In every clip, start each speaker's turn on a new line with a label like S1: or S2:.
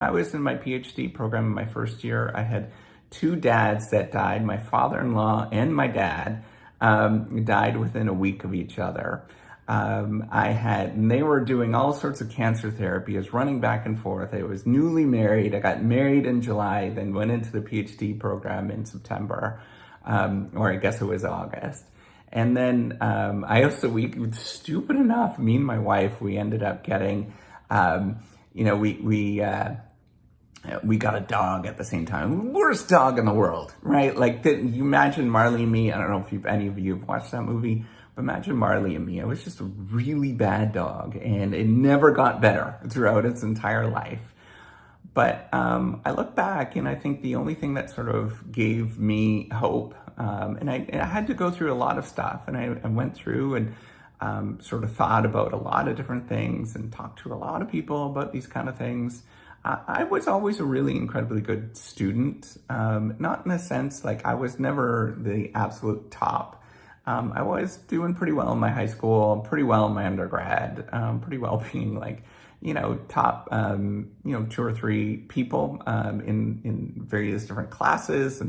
S1: I was in my PhD program in my first year. I had two dads that died. My father-in-law and my dad died within a week of each other. And they were doing all sorts of cancer therapy. I was running back and forth. I was newly married. I got married in July, then went into the PhD program in September, or I guess it was August. And then we stupid enough, me and my wife, we ended up getting, we got a dog at the same time. Worst dog in the world, right? Like, you imagine Marley and Me. I don't know if any of you have watched that movie, but imagine Marley and Me. It was just a really bad dog, and it never got better throughout its entire life. But I look back, and I think the only thing that sort of gave me hope, and I had to go through a lot of stuff, and I went through and sort of thought about a lot of different things and talked to a lot of people about these kind of things. I was always a really incredibly good student, not in a sense, like I was never the absolute top. I was doing pretty well in my high school, pretty well in my undergrad, pretty well being like, top, 2 or 3 people in various different classes.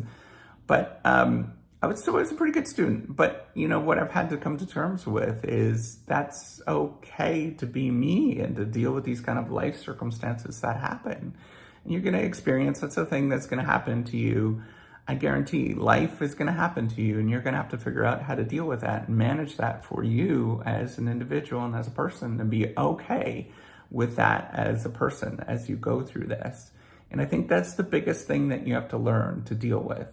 S1: But I was a pretty good student. But, what I've had to come to terms with is that's okay to be me and to deal with these kind of life circumstances that happen. And you're going to experience, that's a thing that's going to happen to you. I guarantee life is going to happen to you, and you're going to have to figure out how to deal with that and manage that for you as an individual and as a person, and be okay with that as a person as you go through this. And I think that's the biggest thing that you have to learn to deal with.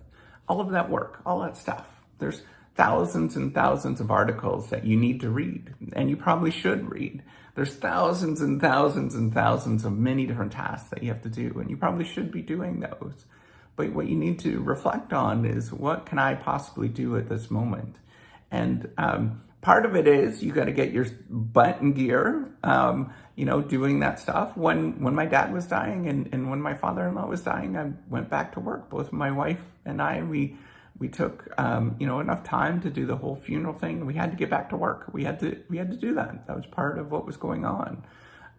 S1: All of that work, all that stuff. There's thousands and thousands of articles that you need to read, and you probably should read. There's thousands and thousands and thousands of many different tasks that you have to do, and you probably should be doing those. But what you need to reflect on is, what can I possibly do at this moment? And part of it is you got to get your butt in gear, doing that stuff. When my dad was dying and when my father-in-law was dying, I went back to work. Both my wife and I, we took, enough time to do the whole funeral thing. We had to get back to work. We had to do that. That was part of what was going on.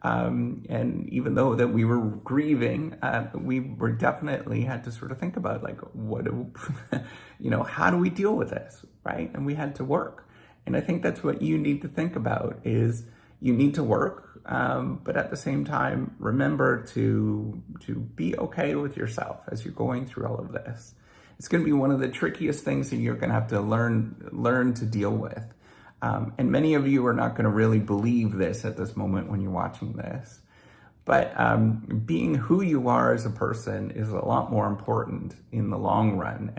S1: And even though that we were grieving, we were definitely had to sort of think about, like, how do we deal with this, right? And we had to work. And I think that's what you need to think about, is you need to work, but at the same time, remember to be okay with yourself as you're going through all of this. It's going to be one of the trickiest things that you're going to have to learn to deal with. And many of you are not going to really believe this at this moment when you're watching this. But being who you are as a person is a lot more important in the long run.